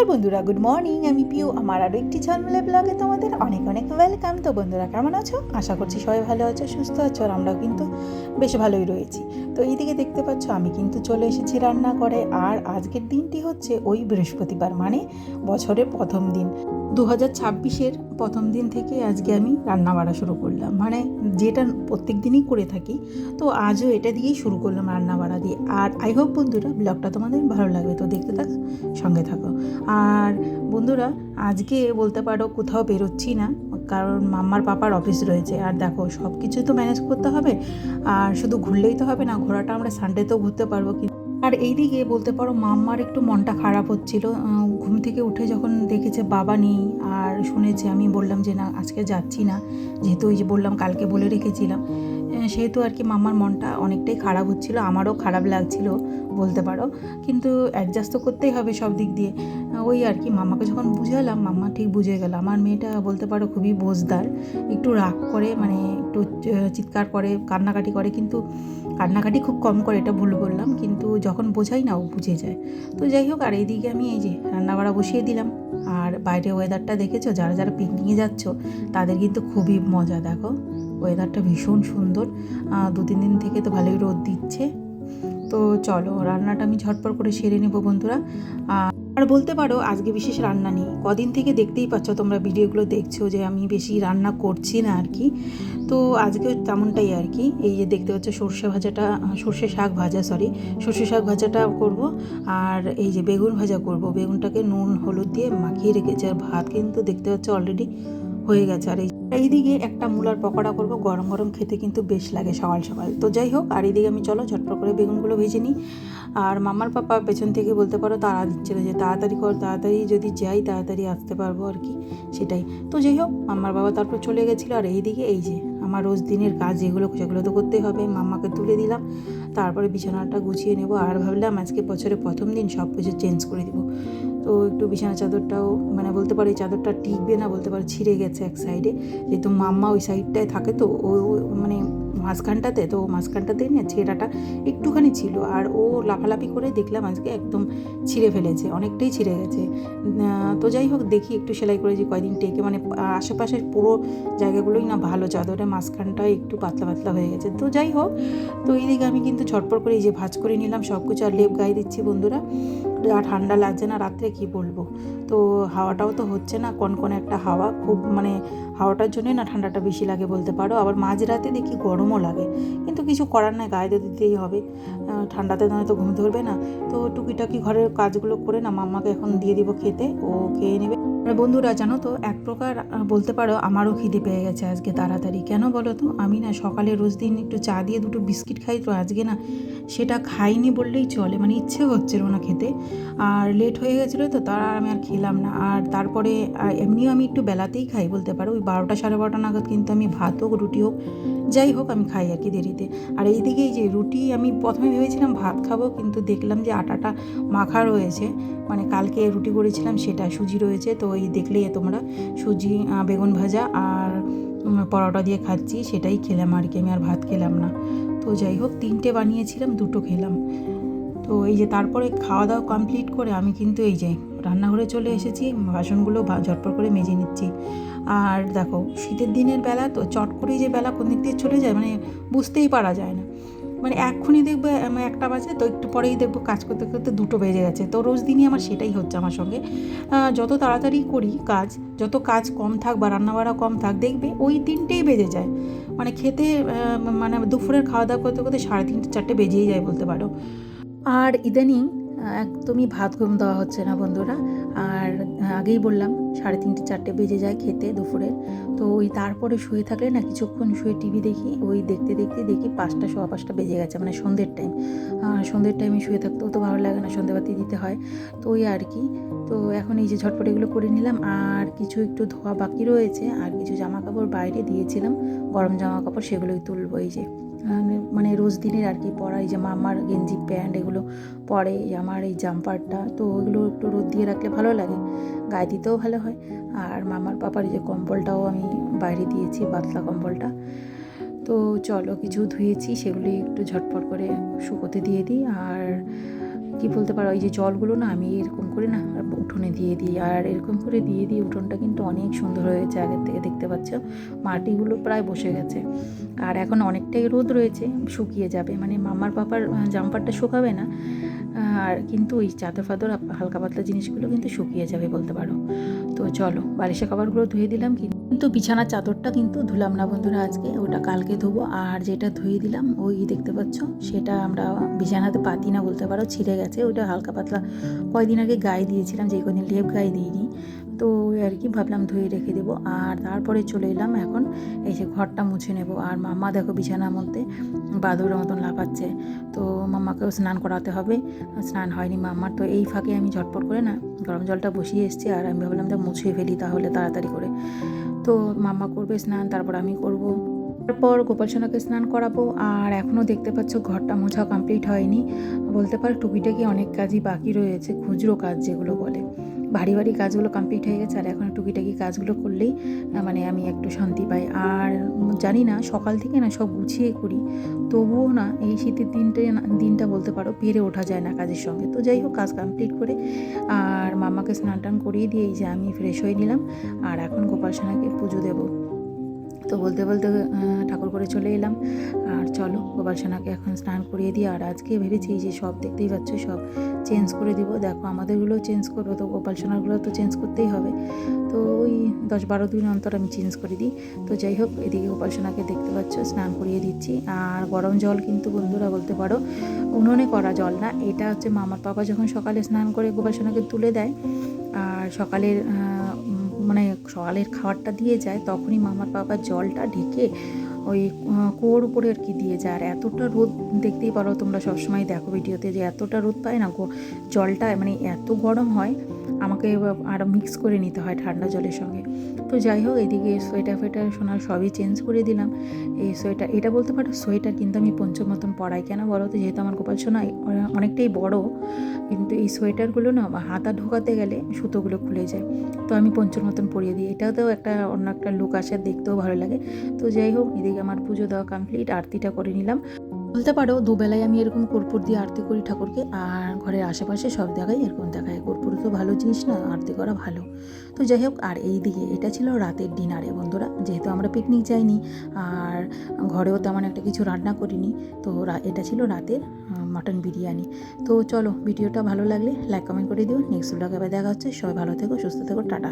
বন্ধুরা, good morning. আমি পিউ, আমার আরও একটি ঝলমলে ব্লগে তোমাদের অনেক অনেক ওয়েলকাম। তো বন্ধুরা, কেমন আছো? আশা করছি সবাই ভালো আছো, সুস্থ আছো, আর আমরাও কিন্তু বেশ ভালোই রয়েছি। তো এইদিকে দেখতে পাচ্ছ আমি কিন্তু চলে এসেছি রান্না করে। আর আজকের দিনটি হচ্ছে ওই বৃহস্পতিবার, মানে বছরের প্রথম দিন, 2026-এর প্রথম দিন থেকে আজকে আমি রান্না বাড়া শুরু করলাম, মানে যেটা প্রত্যেক দিনই করে থাকি। তো আজও এটা দিয়েই শুরু করলাম, রান্না বাড়া দিয়ে। আর আই হোপ বন্ধুরা ব্লগটা তোমাদের ভালো লাগবে, তো দেখতে থাকো, সঙ্গে থাকো। আর বন্ধুরা, আজকে বলতে পারো কোথাও বেরোচ্ছি না, কারণ মাম্মার পাপার অফিস রয়েছে। আর দেখো, সব কিছু তো ম্যানেজ করতে হবে, আর শুধু ঘুরলেই তো হবে না, ঘোরাটা আমরা সানডেতেও ঘুরতে পারবো। আর এইদিকে বলতে পারো মাম্মার একটু মনটা খারাপ হচ্ছিল। ঘুম থেকে উঠে যখন দেখেছে বাবা নেই, আর শুনেছে, আমি বললাম যে না, আজকে যাচ্ছি না, যেহেতু ওই যে বললাম কালকে বলে রেখেছিলাম, সেহেতু আর কি মাম্মার মনটা অনেকটাই খারাপ হচ্ছিল, আমারও খারাপ লাগছিল বলতে পারো। কিন্তু অ্যাডজাস্ট তো করতেই হবে সব দিক দিয়ে। ওই আর কি মাম্মাকে যখন বুঝালাম, মাম্মা ঠিক বুঝে গেল। আমার মেয়েটা বলতে পারো খুবই বোঝদার, একটু রাগ করে, মানে একটু চিৎকার করে, কান্নাকাটি করে, কিন্তু কান্নাকাটি খুব কম করে, এটা ভুল বললাম, কিন্তু যখন বোঝাই না ও বুঝে যায়। তো যাই হোক, আর এইদিকে আমি এই যে রান্নাবাড়া বসিয়ে দিলাম। আর বাইরে ওয়েদারটা দেখেছো, যারা যারা পিকনিকে যাচ্ছ তাদের কিন্তু খুবই মজা। দেখো, ওয়েদারটা ভীষণ সুন্দর, 2-3 দিন থেকে তো ভালোই রোদ দিচ্ছে। তো চলো, রান্নাটা আমি ঝটপট করে সেরে নেবো বন্ধুরা। আর বলতে পারো আজকে বিশেষ রান্না নেই, কদিন থেকে দেখতেই পাচ্ছ, তোমরা ভিডিওগুলো দেখছো যে আমি বেশি রান্না করছি না আর কি। তো আজকে তেমনটাই আর কি। এই যে দেখতে পাচ্ছ সর্ষে শাক ভাজাটা করব। আর এই যে বেগুন ভাজা করব, বেগুনটাকে নুন হলুদ দিয়ে মাখিয়ে রেখেছি। আর ভাত কিন্তু দেখতে পাচ্ছ অলরেডি হয়ে গেছে। আর এইদিকে একটা মূলার পকোড়া করব, গরম গরম খেতে কিন্তু বেশ লাগে সকাল সকাল। তো যাই হোক, আর এইদিকে আমি চলো ঝটপট করে বেগুনগুলো ভেজে নিই। আর মামার পাপা পেছন থেকে বলতে পারো তাড়া দিচ্ছিল যে তাড়াতাড়ি কর, তাড়াতাড়ি যদি যাই তাড়াতাড়ি আসতে পারবো আর কি, সেটাই। তো যাই হোক, মাম্মার বাবা তারপর চলে গেছিলো। আর এইদিকে এই যে আমার রোজ দিনের কাজ যেগুলো, সেগুলো তো করতেই হবে। মাম্মাকে তুলে দিলাম, তারপরে বিছানাটা গুছিয়ে নেব। আর ভাবলাম আজকে বছরের প্রথম দিন সব কিছু চেঞ্জ করে দেবো। তো একটু বিছানা চাদরটাও, মানে বলতে পারো এই চাদরটা টিকবে না, বলতে পারো ছিঁড়ে গেছে এক সাইডে, যেহেতু মাম্মা ওই সাইডটায় থাকে, তো ও মানে মাঝখানটাতে না ছেঁড়াটা একটুখানি ছিল। আর ও লাফালাফি করে দেখলাম আজকে একদম ছিঁড়ে ফেলেছে, অনেকটাই ছিঁড়ে গেছে। তো যাই হোক, দেখি একটু সেলাই করেছি কয়দিন টেকে, মানে আশেপাশের পুরো জায়গাগুলোই না ভালো, চাদরের মাঝখানটায় একটু পাতলা পাতলা হয়ে গেছে। তো যাই হোক, তো এইদিকে আমি কিন্তু ঝটপট করে এই যে ভাঁজ করে নিলাম সব কিছু। আর লেপ গায়ে দিচ্ছি বন্ধুরা, আর ঠান্ডা লাগছে না রাত্রে, কি বলবো। তো হাওয়াটাও তো হচ্ছে না, কনকনে একটা হাওয়া, খুব মানে হাওয়াটার জন্যই না ঠান্ডাটা বেশি লাগে বলতে পারো। আবার মাঝরাতে দেখি গরমও লাগে, কিন্তু কিছু করার নাই, গায়ে তো দিতেই হবে, ঠান্ডাতে নয় তো ঘুম ধরবে না। তো টুকিটাকি ঘরের কাজগুলো করে না মাম্মাকে এখন দিয়ে দিব খেতে, ও খেয়ে নেবে। আর বন্ধুরা জানো তো, এক প্রকার বলতে পারো আমারও খিদে পেয়ে গেছে আজকে তাড়াতাড়ি। কেন বলো তো, আমি না সকালে রোজ দিন একটু চা দিয়ে 2টো বিস্কিট খাই, তো আজকে না সেটা খাইনি বললেই চলে, মানে ইচ্ছে হচ্ছিল না খেতে। আর লেট হয়ে গেছিলো, তো তার আমি আর খেলাম না। আর তারপরে এমনিও আমি একটু বেলাতেই খাই বলতে পারো, ওই 12টা 12:30 নাগাদ কিন্তু আমি ভাত হোক রুটি হোক যাই হোক আমি খাই আর কি দেরিতে। আর এইদিকে এই যে রুটি, আমি প্রথমে ভেবেছিলাম ভাত খাবো, কিন্তু দেখলাম যে আটাটা মাখা রয়েছে, মানে কালকে রুটি করেছিলাম সেটা, সুজি রয়েছে। তো এই দেখলেই তোমরা, সুজি বেগুন ভাজা আর পরোটা দিয়ে খাচ্ছি, সেটাই খেলাম আর কি, আমি আর ভাত খেলাম না। তো যাই হোক, 3টে বানিয়েছিলাম, 2টো খেলাম। তো এই যে তারপরে খাওয়া দাওয়া কমপ্লিট করে আমি কিন্তু এই যে রান্নাঘরে চলে এসেছি, বাসনগুলো ঝটপট করে মেজে নিচ্ছি। আর দেখো, শীতের দিনের বেলা তো চট করেই যে বেলা কোন দিক দিয়ে চলে যায়, মানে বুঝতেই পারা যায় না। মানে এক্ষুনি দেখবো 1টা বাজে, তো একটু পরেই দেখবো কাজ করতে করতে 2টো বেজে গেছে। তো রোজ দিনই আমার সেটাই হচ্ছে আমার সঙ্গে। যত তাড়াতাড়ি করি কাজ, যত কাজ কম থাক বা রান্নাবাড়া কম থাক, দেখবে ওই 3টেই বেজে যায়। মানে খেতে, মানে দুপুরের খাওয়া দাওয়া করতে করতে 3:30 4টে বেজেই যায় বলতে পারো। আর ইদানিং একদমই ভাত ঘুম দেওয়া হচ্ছে না বন্ধুরা। আর আগেই বললাম 3:30 4টে বেজে যায় খেতে দুপুরে। তো ওই তারপরে শুয়ে থাকলে না, কিছুক্ষণ শুয়ে টিভি দেখি, ওই দেখতে দেখতে দেখি 5টা 5:15 বেজে গেছে, মানে সন্ধ্যের টাইম। সন্ধ্যের টাইমে শুয়ে থাকতেও তো ভালো লাগে না, সন্ধ্যেবাতি দিতে হয়। তো ওই আর কি। তো এখন এই যে ঝটপট এগুলো করে নিলাম। আর কিছু একটু ধোয়া বাকি রয়েছে, আর কিছু জামা কাপড় বাইরে দিয়েছিলাম, গরম জামা কাপড়, সেগুলোই তুলবো। এই যে মানে রোজ দিনের আর কি পরা, এই যে মামার গেঞ্জি প্যান্ট এগুলো পরে, আমার এই জাম্পারটা, তো ওগুলো একটু রোদ দিয়ে রাখলে ভালো লাগে, গায়ে দিতেও ভালো হয়। আর মামার পাপার এই যে কম্বলটাও আমি বাইরে দিয়েছি, পাতলা কম্বলটা। তো চলো, কিছু ধুয়েছি সেগুলি একটু ঝটপট করে শুকোতে দিয়ে দিই। আর কি বলতে পারো, এই যে জলগুলো না আমি এরকম করে না উঠোনে দিয়ে দিই, আর এরকম করে দিয়ে দিই। উঠোনটা কিন্তু অনেক সুন্দর হয়েছে, আগের থেকে দেখতে পাচ্ছ মাটিগুলো প্রায় বসে গেছে। আর এখন অনেকটাই রোদ রয়েছে, শুকিয়ে যাবে, মানে মামার পাপার জাম্পারটা শুকাবে না, আর কিন্তু ওই চাদর ফাদর হালকা পাতলা জিনিসগুলো কিন্তু শুকিয়ে যাবে বলতে পারো। তো চলো বালিশের কভারগুলো ধুয়ে দিলাম, কিন্তু বিছানার চাদরটা কিন্তু ধুলাম না বন্ধুরা আজকে, ওটা কালকে ধুবো। আর যেটা ধুয়ে দিলাম ওই দেখতে পাচ্ছ, সেটা আমরা বিছানাতে পাতি না বলতে পারো, ছিঁড়ে গেছে। ওইটা হালকা পাতলা কয়েকদিন আগে গায়ে দিয়েছিলাম, যে কদিন লেপ গায়ে দিইনি, তো ওই আর কি ভাবলাম ধুয়ে রেখে দেবো। আর তারপরে চলে এলাম এখন এই যে ঘরটা মুছে নেব। আর মাম্মা দেখো বিছানার মধ্যে বাদুরের মতন লাফাচ্ছে, তো মাম্মাকেও স্নান করাতে হবে, স্নান হয়নি মাম্মার। তো এই ফাঁকে আমি ঝটপট করে না গরম জলটা বসিয়ে এসেছি, আর আমি ভাবলাম যে মুছিয়ে ফেলি তাহলে তাড়াতাড়ি করে। তো মাম্মা করবে স্নান, তারপর আমি করব, তারপর গোপাল সোনাকে স্নান করাবো। আর এখনও দেখতে পাচ্ছ ঘরটা মোছা কমপ্লিট হয়নি, বলতে পারো টুকিটাকি অনেক কাজই বাকি রয়েছে, খুচরো কাজ যেগুলো বলে। ভারী ভারী কাজগুলো কমপ্লিট হয়ে গেছে, আর এখন টুকিটাকি কাজগুলো করলেই মানে আমি একটু শান্তি পাই। আর জানি না সকাল থেকে না সব গুছিয়ে করি, তবুও না এই শীতের দিনটা বলতে পারো পেরে ওঠা যায় না কাজের সঙ্গে। তো যাই হোক কাজ কমপ্লিট করে আর মাম্মাকে স্নান টান করিয়ে দিয়ে এই যে আমি ফ্রেশ হয়ে নিলাম, আর এখন গোপাল সোনাকে পুজো দেবো। তো বলতে বলতে ঠাকুর করে চলে এলাম। আর চলো গোপাল সোনাকে এখন স্নান করিয়ে দিই। আর আজকে ভেবেছি যে সব দেখতেই পাচ্ছ সব চেঞ্জ করে দিব, দেখো আমাদেরগুলোও চেঞ্জ করবো, তো গোপাল সোনারগুলো তো চেঞ্জ করতেই হবে। তো ওই 10-12 দিন অন্তর আমি চেঞ্জ করে দিই। তো যাই হোক এদিকে গোপাল সোনাকে দেখতে পাচ্ছ স্নান করিয়ে দিচ্ছি। আর গরম জল কিন্তু বন্ধুরা বলতে পারো উনুনে করা জল না, এটা হচ্ছে মামার পাপা যখন সকালে স্নান করে গোপাল সোনাকে তুলে দেয়, আর সকালের মানে সকালের খাবারটা দিয়ে যায়, তখনই মামার বাবার জলটা ঢেকে ওই কুয়োর উপরে আর কি দিয়ে যায়। আর এতটা রোদ দেখতেই পারো তোমরা, সবসময় দেখো ভিডিওতে যে এতটা রোদ পায় না, জলটা মানে এত গরম হয়, আমাকে আরও মিক্স করে নিতে হয় ঠান্ডা জলের সঙ্গে। তো যাই হোক এদিকে সোয়েটার ফোয়েটার সোনার সবই চেঞ্জ করে দিলাম। এই সোয়েটার, এটা বলতে পারো সোয়েটার কিন্তু আমি পঞ্চম মতন পরাই, কেন বলো তো, যেহেতু আমার গোপাল সোনা অনেকটাই বড়, কিন্তু এই সোয়েটারগুলো না হাতা ঢোকাতে গেলে সুতোগুলো খুলে যায়, তো আমি পঞ্চর মতন পরিয়ে দিই। এটাতেও একটা অন্য একটা লুক আসে, দেখতেও ভালো লাগে। তো যাই হোক এদিকে আমার পুজো দেওয়া কমপ্লিট, আরতিটা করে নিলাম। বলতে পারো দুবেলায় আমি এরকম কর্পূর দিয়ে আরতি করি ঠাকুরকে, আর ঘরের আশেপাশে সব জায়গায় এরকম দেখায়। কর্পূর তো ভালো জিনিস না, আরতি করা ভালো। তো যাই হোক, আর এই দিকে এটা ছিল রাতের ডিনারে বন্ধুরা, যেহেতু আমরা পিকনিক যাইনি আর ঘরেও তেমন একটা কিছু রান্না করিনি, তো এটা ছিল রাতের মাটন বিরিয়ানি। তো চলো ভিডিওটা ভালো লাগলে লাইক কমেন্ট করে দিও। নেক্সট ব্লগে আবার দেখা হচ্ছে, সবাই ভালো থেকো, সুস্থ থেকো, টাটা।